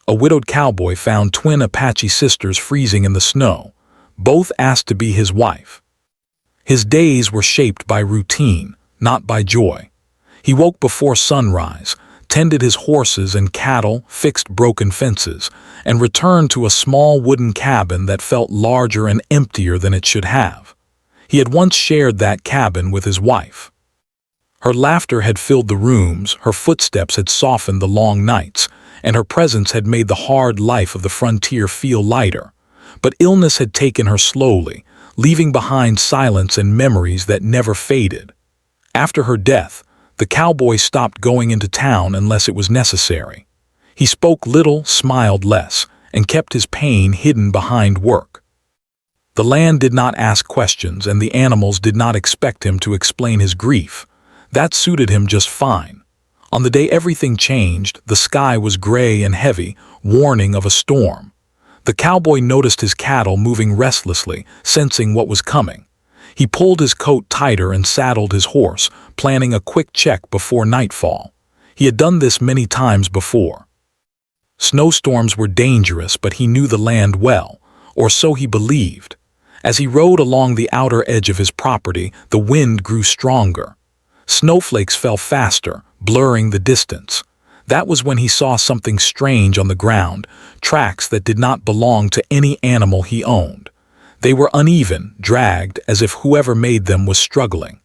A widowed cowboy found twin Apache sisters freezing in the snow. Both asked to be his wife. His days were shaped by routine, not by joy. He woke before sunrise, tended his horses and cattle, fixed broken fences, and returned to a small wooden cabin that felt larger and emptier than it should have. He had once shared that cabin with his wife. Her laughter had filled the rooms, her footsteps had softened the long nights, and her presence had made the hard life of the frontier feel lighter. But illness had taken her slowly, leaving behind silence and memories that never faded. After her death, the cowboy stopped going into town unless it was necessary. He spoke little, smiled less, and kept his pain hidden behind work. The land did not ask questions, and the animals did not expect him to explain his grief. That suited him just fine. On the day everything changed, the sky was gray and heavy, warning of a storm. The cowboy noticed his cattle moving restlessly, sensing what was coming. He pulled his coat tighter and saddled his horse, planning a quick check before nightfall. He had done this many times before. Snowstorms were dangerous, but he knew the land well, or so he believed. As he rode along the outer edge of his property, the wind grew stronger. Snowflakes fell faster, blurring the distance. That was when he saw something strange on the ground, tracks that did not belong to any animal he owned. They were uneven, dragged, as if whoever made them was struggling.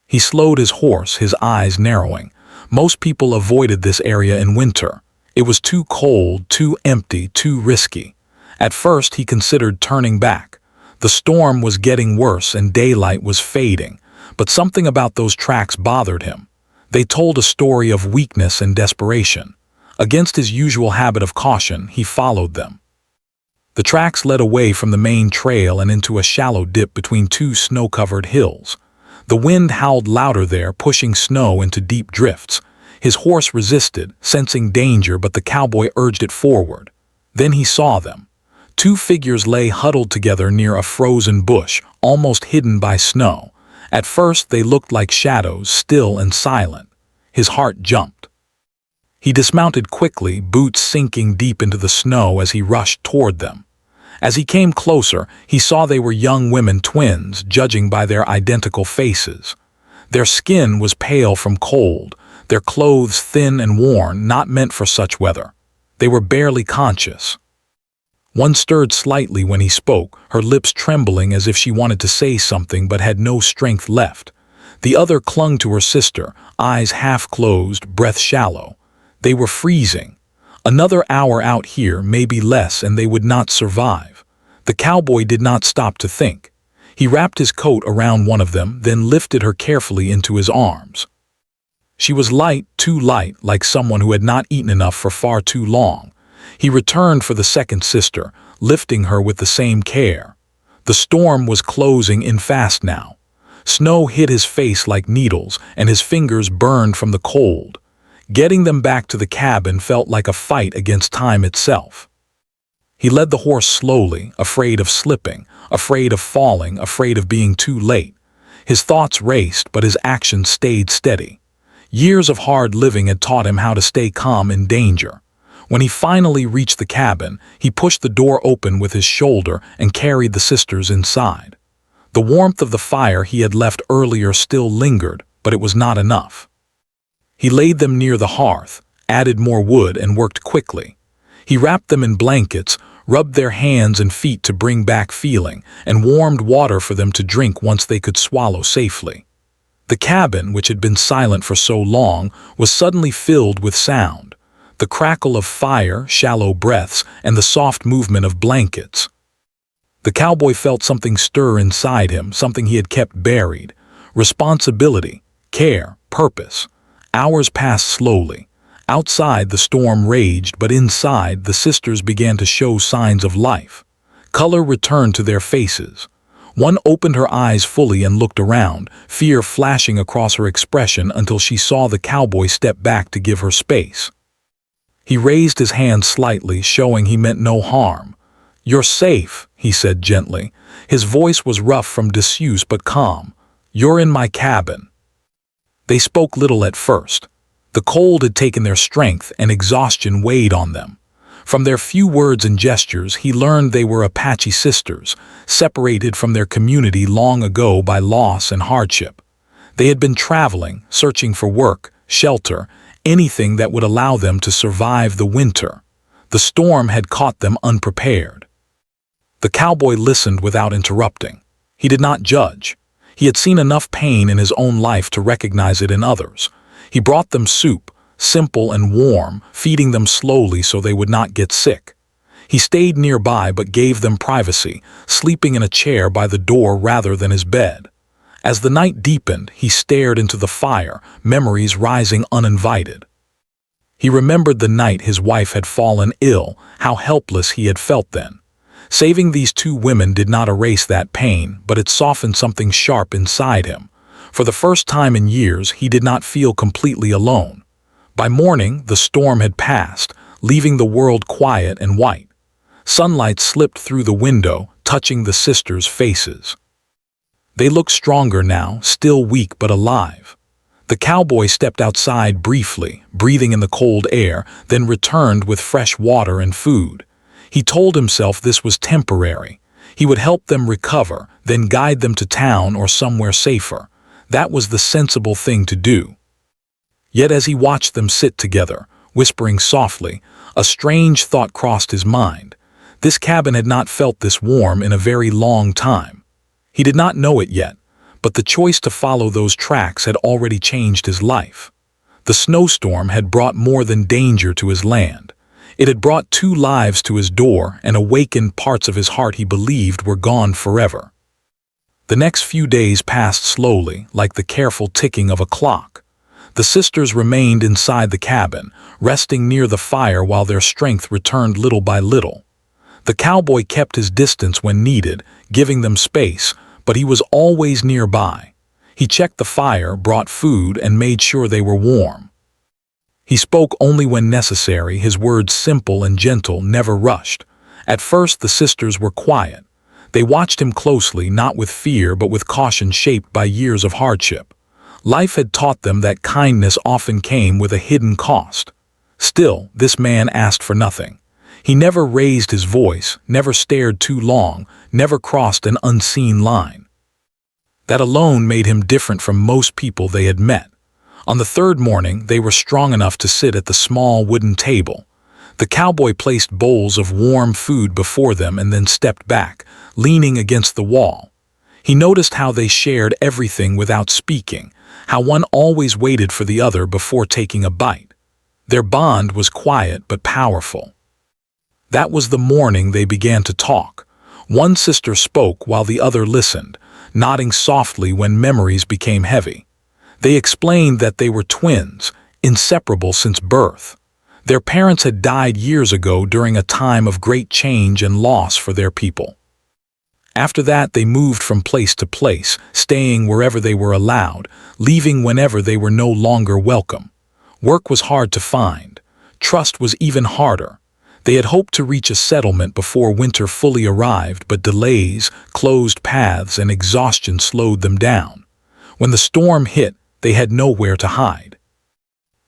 He slowed his horse, his eyes narrowing. Most people avoided this area in winter. It was too cold, too empty, too risky. At first he considered turning back. The storm was getting worse and daylight was fading, but something about those tracks bothered him. They told a story of weakness and desperation. Against his usual habit of caution, he followed them. The tracks led away from the main trail and into a shallow dip between two snow-covered hills. The wind howled louder there, pushing snow into deep drifts. His horse resisted, sensing danger, but the cowboy urged it forward. Then he saw them. Two figures lay huddled together near a frozen bush, almost hidden by snow. At first they looked like shadows, still and silent. His heart jumped. He dismounted quickly, boots sinking deep into the snow as he rushed toward them. As he came closer, he saw they were young women twins, judging by their identical faces. Their skin was pale from cold, their clothes thin and worn, not meant for such weather. They were barely conscious. One stirred slightly when he spoke, her lips trembling as if she wanted to say something but had no strength left. The other clung to her sister, eyes half-closed, breath shallow. They were freezing. Another hour out here, maybe less, and they would not survive. The cowboy did not stop to think. He wrapped his coat around one of them, then lifted her carefully into his arms. She was light, too light, like someone who had not eaten enough for far too long. He returned for the second sister, lifting her with the same care. The storm was closing in fast now. Snow hit his face like needles, and his fingers burned from the cold. Getting them back to the cabin felt like a fight against time itself. He led the horse slowly, afraid of slipping, afraid of falling, afraid of being too late. His thoughts raced, but his actions stayed steady. Years of hard living had taught him how to stay calm in danger. When he finally reached the cabin, he pushed the door open with his shoulder and carried the sisters inside. The warmth of the fire he had left earlier still lingered, but it was not enough. He laid them near the hearth, added more wood, and worked quickly. He wrapped them in blankets, rubbed their hands and feet to bring back feeling, and warmed water for them to drink once they could swallow safely. The cabin, which had been silent for so long, was suddenly filled with sound. The crackle of fire, shallow breaths, and the soft movement of blankets. The cowboy felt something stir inside him, something he had kept buried. Responsibility, care, purpose. Hours passed slowly. Outside, the storm raged, but inside, the sisters began to show signs of life. Color returned to their faces. One opened her eyes fully and looked around, fear flashing across her expression until she saw the cowboy step back to give her space. He raised his hand slightly, showing he meant no harm. "You're safe," he said gently. His voice was rough from disuse but calm. "You're in my cabin." They spoke little at first. The cold had taken their strength and exhaustion weighed on them. From their few words and gestures, he learned they were Apache sisters, separated from their community long ago by loss and hardship. They had been traveling, searching for work, shelter, anything that would allow them to survive the winter. The storm had caught them unprepared. The cowboy listened without interrupting. He did not judge. He had seen enough pain in his own life to recognize it in others. He brought them soup, simple and warm, feeding them slowly so they would not get sick. He stayed nearby but gave them privacy, sleeping in a chair by the door rather than his bed. As the night deepened, he stared into the fire, memories rising uninvited. He remembered the night his wife had fallen ill, how helpless he had felt then. Saving these two women did not erase that pain, but it softened something sharp inside him. For the first time in years, he did not feel completely alone. By morning, the storm had passed, leaving the world quiet and white. Sunlight slipped through the window, touching the sisters' faces. They looked stronger now, still weak but alive. The cowboy stepped outside briefly, breathing in the cold air, then returned with fresh water and food. He told himself this was temporary. He would help them recover, then guide them to town or somewhere safer. That was the sensible thing to do. Yet as he watched them sit together, whispering softly, a strange thought crossed his mind. This cabin had not felt this warm in a very long time. He did not know it yet, but the choice to follow those tracks had already changed his life. The snowstorm had brought more than danger to his land. It had brought 2 lives to his door and awakened parts of his heart he believed were gone forever. The next few days passed slowly, like the careful ticking of a clock. The sisters remained inside the cabin, resting near the fire while their strength returned little by little. The cowboy kept his distance when needed, giving them space, but he was always nearby. He checked the fire, brought food, and made sure they were warm. He spoke only when necessary, his words simple and gentle, never rushed. At first, the sisters were quiet. They watched him closely, not with fear but with caution shaped by years of hardship. Life had taught them that kindness often came with a hidden cost. Still, this man asked for nothing. He never raised his voice, never stared too long, never crossed an unseen line. That alone made him different from most people they had met. On the 3rd morning, they were strong enough to sit at the small wooden table. The cowboy placed bowls of warm food before them and then stepped back, leaning against the wall. He noticed how they shared everything without speaking, how one always waited for the other before taking a bite. Their bond was quiet but powerful. That was the morning they began to talk. One sister spoke while the other listened, nodding softly when memories became heavy. They explained that they were twins, inseparable since birth. Their parents had died years ago during a time of great change and loss for their people. After that, they moved from place to place, staying wherever they were allowed, leaving whenever they were no longer welcome. Work was hard to find. Trust was even harder. They had hoped to reach a settlement before winter fully arrived, but delays, closed paths, and exhaustion slowed them down. When the storm hit, they had nowhere to hide.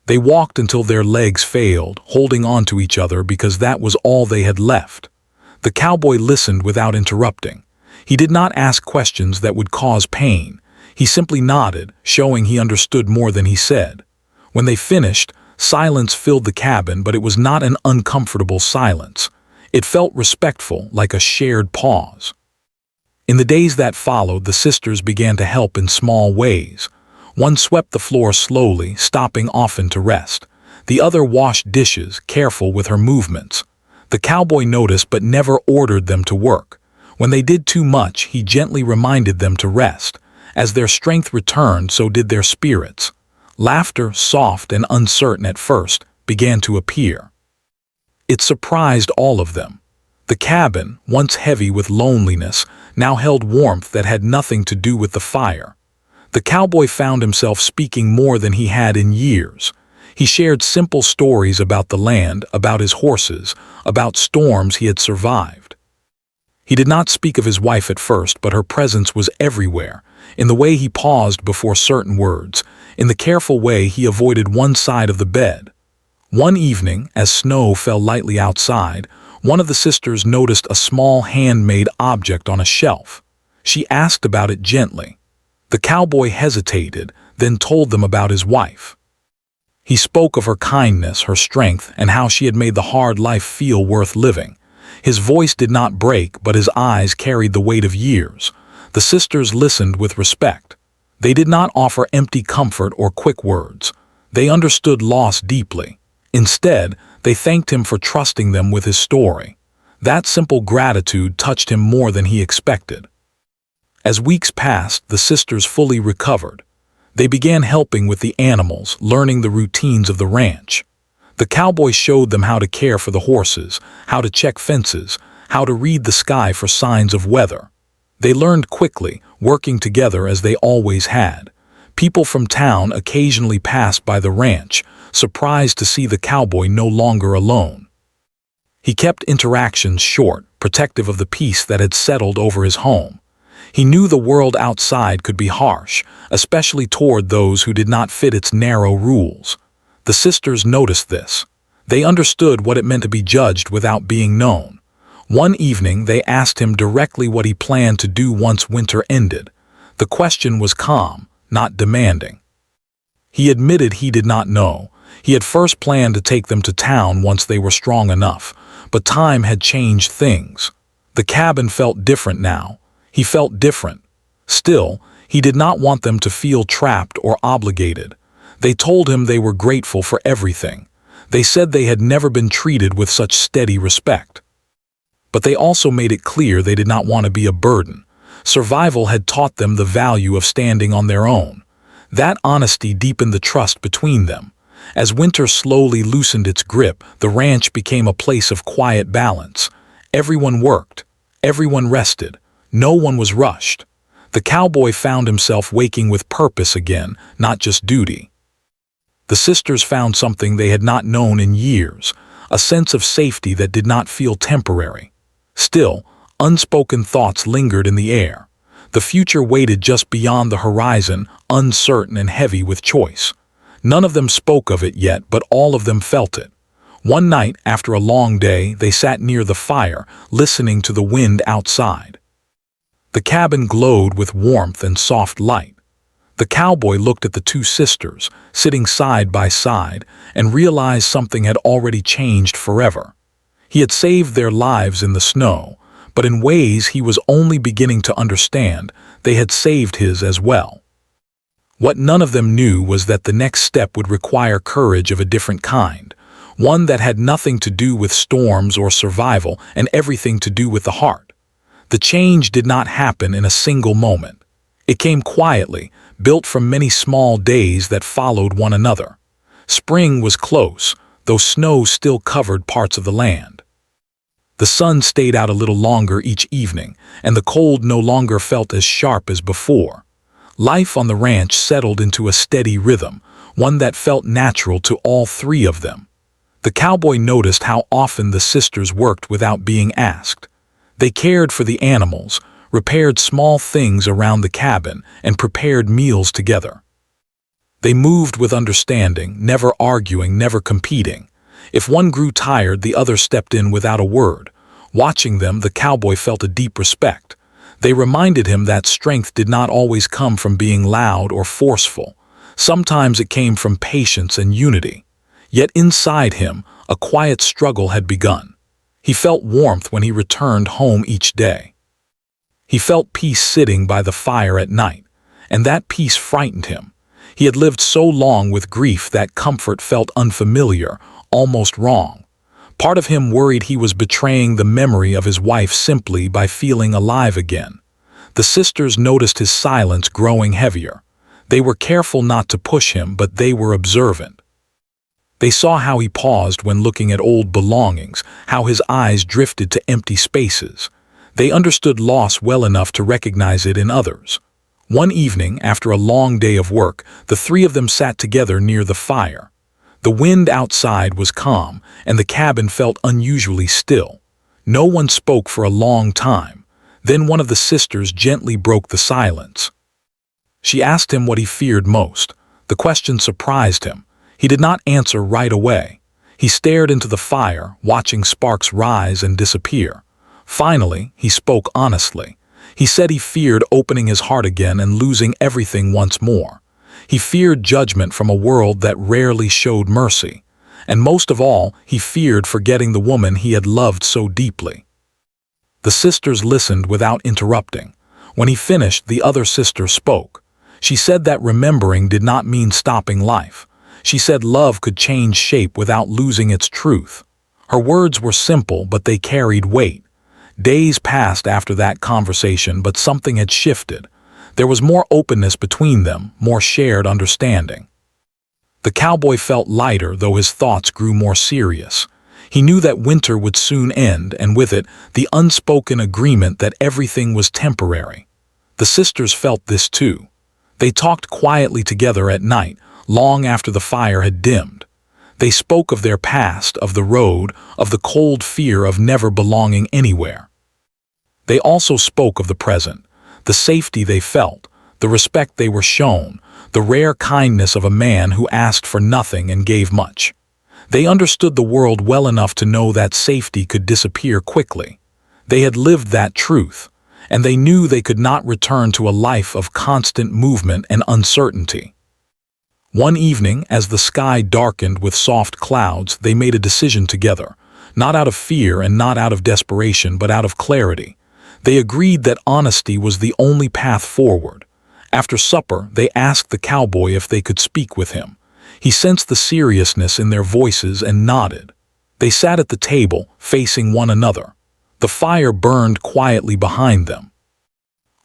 They walked until their legs failed, holding on to each other because that was all they had left. The cowboy listened without interrupting. He did not ask questions that would cause pain. He simply nodded, showing he understood more than he said. When they finished, silence filled the cabin, but it was not an uncomfortable silence. It felt respectful, like a shared pause. In the days that followed, the sisters began to help in small ways. One swept the floor slowly, stopping often to rest. The other washed dishes, careful with her movements. The cowboy noticed but never ordered them to work. When they did too much, he gently reminded them to rest. As their strength returned, so did their spirits. Laughter, soft and uncertain at first, began to appear. It surprised all of them. The cabin, once heavy with loneliness, now held warmth that had nothing to do with the fire. The cowboy found himself speaking more than he had in years. He shared simple stories about the land, about his horses, about storms he had survived. He did not speak of his wife at first, but her presence was everywhere, in the way he paused before certain words, in the careful way he avoided one side of the bed. One evening, as snow fell lightly outside, one of the sisters noticed a small handmade object on a shelf. She asked about it gently. The cowboy hesitated, then told them about his wife. He spoke of her kindness, her strength, and how she had made the hard life feel worth living. His voice did not break, but his eyes carried the weight of years. The sisters listened with respect. They did not offer empty comfort or quick words. They understood loss deeply. Instead, they thanked him for trusting them with his story. That simple gratitude touched him more than he expected. As weeks passed, the sisters fully recovered. They began helping with the animals, learning the routines of the ranch. The cowboy showed them how to care for the horses, how to check fences, how to read the sky for signs of weather. They learned quickly, working together as they always had. People from town occasionally passed by the ranch, surprised to see the cowboy no longer alone. He kept interactions short, protective of the peace that had settled over his home. He knew the world outside could be harsh, especially toward those who did not fit its narrow rules. The sisters noticed this. They understood what it meant to be judged without being known. One evening, they asked him directly what he planned to do once winter ended. The question was calm, not demanding. He admitted he did not know. He had first planned to take them to town once they were strong enough, but time had changed things. The cabin felt different now. He felt different. Still, he did not want them to feel trapped or obligated. They told him they were grateful for everything. They said they had never been treated with such steady respect. But they also made it clear they did not want to be a burden. Survival had taught them the value of standing on their own. That honesty deepened the trust between them. As winter slowly loosened its grip, the ranch became a place of quiet balance. Everyone worked. Everyone rested. No one was rushed. The cowboy found himself waking with purpose again, not just duty. The sisters found something they had not known in years, a sense of safety that did not feel temporary. Still, unspoken thoughts lingered in the air. The future waited just beyond the horizon, uncertain and heavy with choice. None of them spoke of it yet, but all of them felt it. One night, after a long day, they sat near the fire, listening to the wind outside. The cabin glowed with warmth and soft light. The cowboy looked at the two sisters, sitting side by side, and realized something had already changed forever. He had saved their lives in the snow, but in ways he was only beginning to understand, they had saved his as well. What none of them knew was that the next step would require courage of a different kind, one that had nothing to do with storms or survival and everything to do with the heart. The change did not happen in a single moment. It came quietly, built from many small days that followed one another. Spring was close, though snow still covered parts of the land. The sun stayed out a little longer each evening, and the cold no longer felt as sharp as before. Life on the ranch settled into a steady rhythm, one that felt natural to all three of them. The cowboy noticed how often the sisters worked without being asked. They cared for the animals, repaired small things around the cabin, and prepared meals together. They moved with understanding, never arguing, never competing. If one grew tired, the other stepped in without a word. Watching them, the cowboy felt a deep respect. They reminded him that strength did not always come from being loud or forceful. Sometimes it came from patience and unity. Yet inside him, a quiet struggle had begun. He felt warmth when he returned home each day. He felt peace sitting by the fire at night, and that peace frightened him. He had lived so long with grief that comfort felt unfamiliar, almost wrong. Part of him worried he was betraying the memory of his wife simply by feeling alive again. The sisters noticed his silence growing heavier. They were careful not to push him, but they were observant. They saw how he paused when looking at old belongings, how his eyes drifted to empty spaces. They understood loss well enough to recognize it in others. One evening, after a long day of work, the three of them sat together near the fire. The wind outside was calm, and the cabin felt unusually still. No one spoke for a long time. Then one of the sisters gently broke the silence. She asked him what he feared most. The question surprised him. He did not answer right away. He stared into the fire, watching sparks rise and disappear. Finally, he spoke honestly. He said he feared opening his heart again and losing everything once more. He feared judgment from a world that rarely showed mercy. And most of all, he feared forgetting the woman he had loved so deeply. The sisters listened without interrupting. When he finished, the other sister spoke. She said that remembering did not mean stopping life. She said love could change shape without losing its truth. Her words were simple, but they carried weight. Days passed after that conversation, but something had shifted. There was more openness between them, more shared understanding. The cowboy felt lighter, though his thoughts grew more serious. He knew that winter would soon end, and with it, the unspoken agreement that everything was temporary. The sisters felt this too. They talked quietly together at night, long after the fire had dimmed. They spoke of their past, of the road, of the cold fear of never belonging anywhere. They also spoke of the present, the safety they felt, the respect they were shown, the rare kindness of a man who asked for nothing and gave much. They understood the world well enough to know that safety could disappear quickly. They had lived that truth, and they knew they could not return to a life of constant movement and uncertainty. One evening, as the sky darkened with soft clouds, they made a decision together, not out of fear and not out of desperation, but out of clarity. They agreed that honesty was the only path forward. After supper, they asked the cowboy if they could speak with him. He sensed the seriousness in their voices and nodded. They sat at the table, facing one another. The fire burned quietly behind them.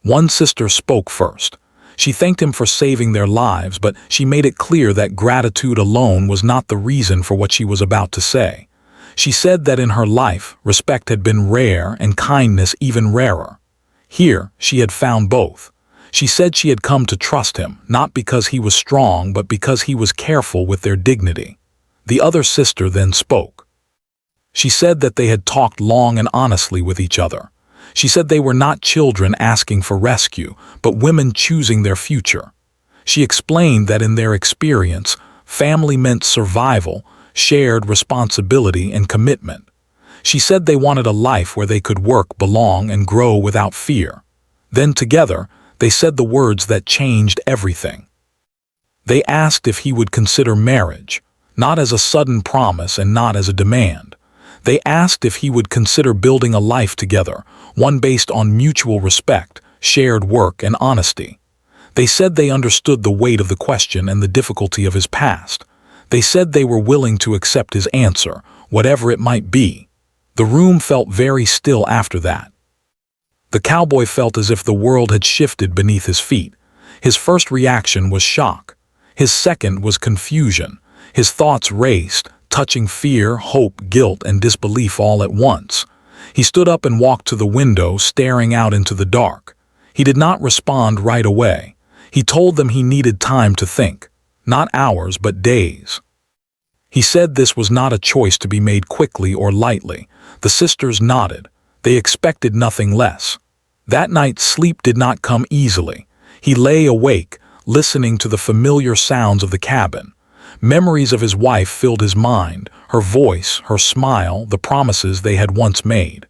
One sister spoke first. She thanked him for saving their lives, but she made it clear that gratitude alone was not the reason for what she was about to say. She said that in her life, respect had been rare and kindness even rarer. Here, she had found both. She said she had come to trust him, not because he was strong, but because he was careful with their dignity. The other sister then spoke. She said that they had talked long and honestly with each other. She said they were not children asking for rescue, but women choosing their future. She explained that in their experience, family meant survival, shared responsibility, and commitment. She said they wanted a life where they could work, belong, and grow without fear. Then together, they said the words that changed everything. They asked if he would consider marriage, not as a sudden promise and not as a demand. They asked if he would consider building a life together, one based on mutual respect, shared work, and honesty. They said they understood the weight of the question and the difficulty of his past. They said they were willing to accept his answer, whatever it might be. The room felt very still after that. The cowboy felt as if the world had shifted beneath his feet. His first reaction was shock. His second was confusion. His thoughts raced, touching fear, hope, guilt, and disbelief all at once. He stood up and walked to the window, staring out into the dark. He did not respond right away. He told them he needed time to think. Not hours, but days. He said this was not a choice to be made quickly or lightly. The sisters nodded. They expected nothing less. That night, sleep did not come easily. He lay awake, listening to the familiar sounds of the cabin. Memories of his wife filled his mind, her voice, her smile, the promises they had once made.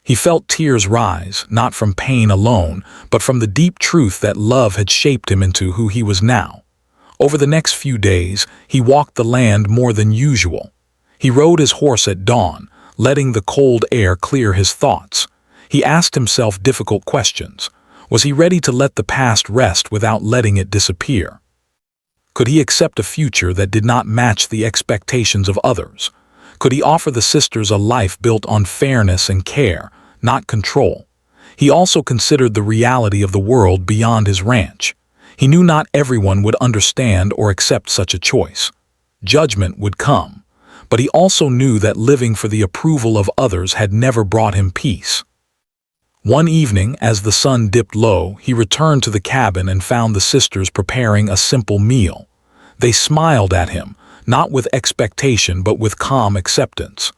He felt tears rise, not from pain alone, but from the deep truth that love had shaped him into who he was now. Over the next few days, he walked the land more than usual. He rode his horse at dawn, letting the cold air clear his thoughts. He asked himself difficult questions. Was he ready to let the past rest without letting it disappear? Could he accept a future that did not match the expectations of others? Could he offer the sisters a life built on fairness and care, not control? He also considered the reality of the world beyond his ranch. He knew not everyone would understand or accept such a choice. Judgment would come, but he also knew that living for the approval of others had never brought him peace. One evening, as the sun dipped low, he returned to the cabin and found the sisters preparing a simple meal. They smiled at him, not with expectation but with calm acceptance.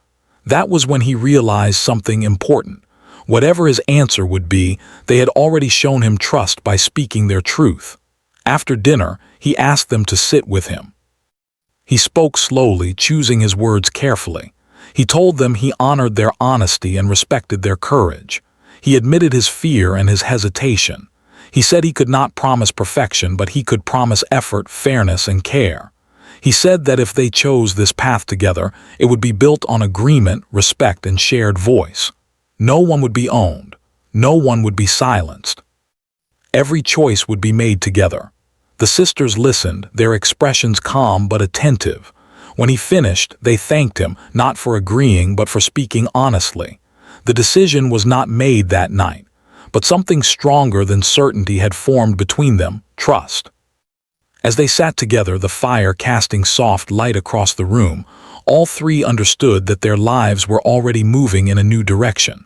That was when he realized something important. Whatever his answer would be, they had already shown him trust by speaking their truth. After dinner, he asked them to sit with him. He spoke slowly, choosing his words carefully. He told them he honored their honesty and respected their courage. He admitted his fear and his hesitation. He said he could not promise perfection, but he could promise effort, fairness, and care. He said that if they chose this path together, it would be built on agreement, respect, and shared voice. No one would be owned. No one would be silenced. Every choice would be made together. The sisters listened, their expressions calm but attentive. When he finished, they thanked him, not for agreeing but for speaking honestly. The decision was not made that night, but something stronger than certainty had formed between them: trust. As they sat together, the fire casting soft light across the room, all three understood that their lives were already moving in a new direction.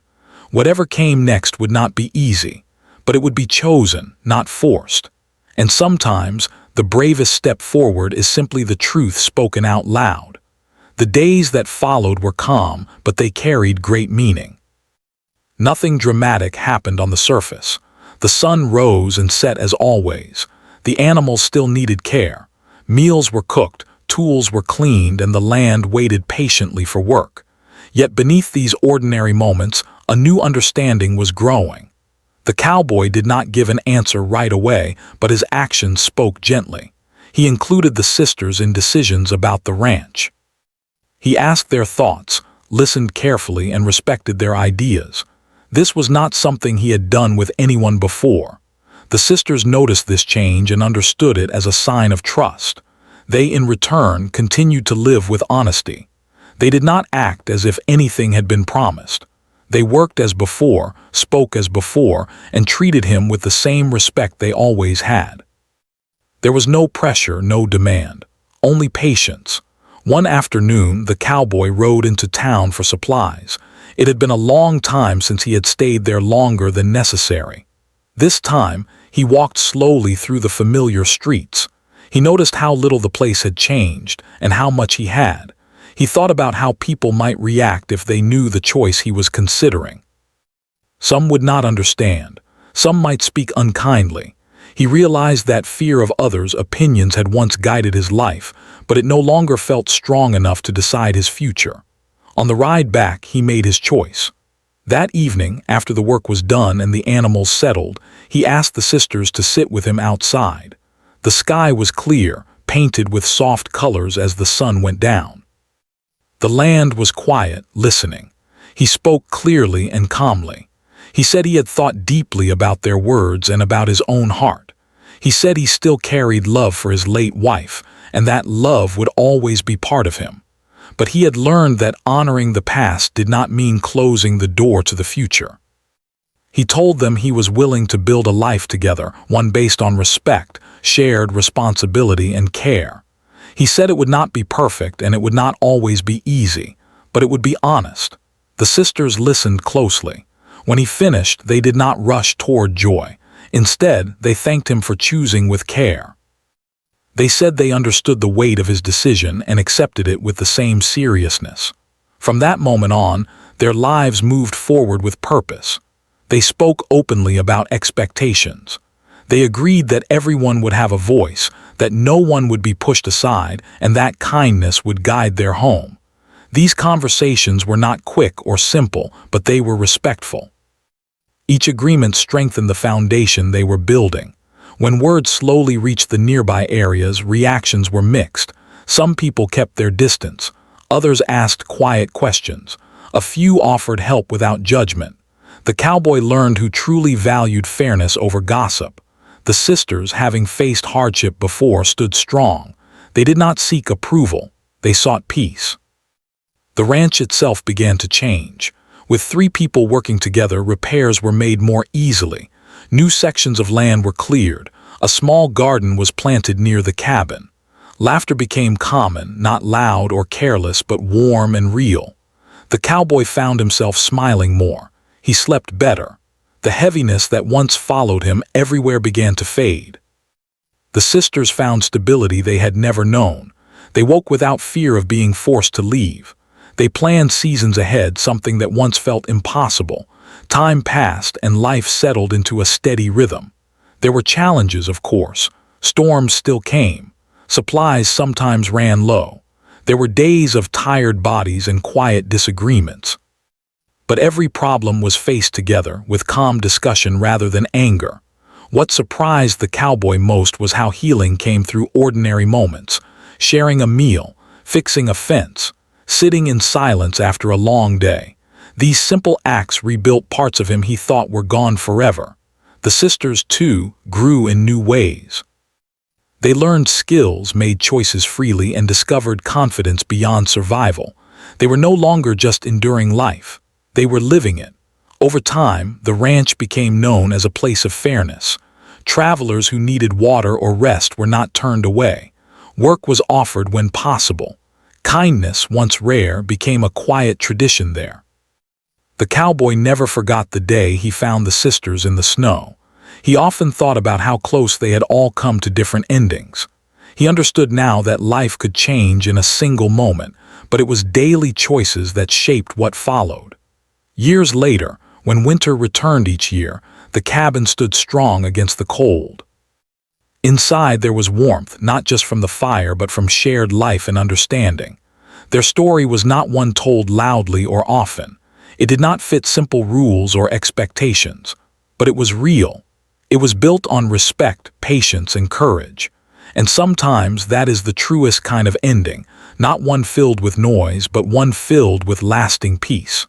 Whatever came next would not be easy, but it would be chosen, not forced. And sometimes, the bravest step forward is simply the truth spoken out loud. The days that followed were calm, but they carried great meaning. Nothing dramatic happened on the surface. The sun rose and set as always. The animals still needed care. Meals were cooked, tools were cleaned, and the land waited patiently for work. Yet beneath these ordinary moments, a new understanding was growing. The cowboy did not give an answer right away, but his actions spoke gently. He included the sisters in decisions about the ranch. He asked their thoughts, listened carefully, and respected their ideas. This was not something he had done with anyone before. The sisters noticed this change and understood it as a sign of trust. They, in return, continued to live with honesty. They did not act as if anything had been promised. They worked as before, spoke as before, and treated him with the same respect they always had. There was no pressure, no demand, only patience. One afternoon, the cowboy rode into town for supplies. It had been a long time since he had stayed there longer than necessary. This time, he walked slowly through the familiar streets. He noticed how little the place had changed and how much he had. He thought about how people might react if they knew the choice he was considering. Some would not understand. Some might speak unkindly. He realized that fear of others' opinions had once guided his life, but it no longer felt strong enough to decide his future. On the ride back, he made his choice. That evening, after the work was done and the animals settled, he asked the sisters to sit with him outside. The sky was clear, painted with soft colors as the sun went down. The land was quiet, listening. He spoke clearly and calmly. He said he had thought deeply about their words and about his own heart. He said he still carried love for his late wife, and that love would always be part of him. But he had learned that honoring the past did not mean closing the door to the future. He told them he was willing to build a life together, one based on respect, shared responsibility, and care. He said it would not be perfect and it would not always be easy, but it would be honest. The sisters listened closely. When he finished, they did not rush toward joy. Instead, they thanked him for choosing with care. They said they understood the weight of his decision and accepted it with the same seriousness. From that moment on, their lives moved forward with purpose. They spoke openly about expectations. They agreed that everyone would have a voice, that no one would be pushed aside, and that kindness would guide their home. These conversations were not quick or simple, but they were respectful. Each agreement strengthened the foundation they were building. When word slowly reached the nearby areas, reactions were mixed. Some people kept their distance. Others asked quiet questions. A few offered help without judgment. The cowboy learned who truly valued fairness over gossip. The sisters, having faced hardship before, stood strong. They did not seek approval. They sought peace. The ranch itself began to change. With 3 people working together, repairs were made more easily. New sections of land were cleared. A small garden was planted near the cabin. Laughter became common, not loud or careless, but warm and real. The cowboy found himself smiling more. He slept better. The heaviness that once followed him everywhere began to fade. The sisters found stability they had never known. They woke without fear of being forced to leave. They planned seasons ahead, something that once felt impossible. Time passed and life settled into a steady rhythm. There were challenges, of course. Storms still came. Supplies sometimes ran low. There were days of tired bodies and quiet disagreements. But every problem was faced together, with calm discussion rather than anger. What surprised the cowboy most was how healing came through ordinary moments: sharing a meal, fixing a fence, sitting in silence after a long day. These simple acts rebuilt parts of him he thought were gone forever. The sisters, too, grew in new ways. They learned skills, made choices freely, and discovered confidence beyond survival. They were no longer just enduring life. They were living it. Over time, the ranch became known as a place of fairness. Travelers who needed water or rest were not turned away. Work was offered when possible. Kindness, once rare, became a quiet tradition there. The cowboy never forgot the day he found the sisters in the snow. He often thought about how close they had all come to different endings. He understood now that life could change in a single moment, but it was daily choices that shaped what followed. Years later, when winter returned each year, the cabin stood strong against the cold. Inside there was warmth, not just from the fire but from shared life and understanding. Their story was not one told loudly or often. It did not fit simple rules or expectations, but it was real. It was built on respect, patience, and courage. And sometimes that is the truest kind of ending, not one filled with noise, but one filled with lasting peace.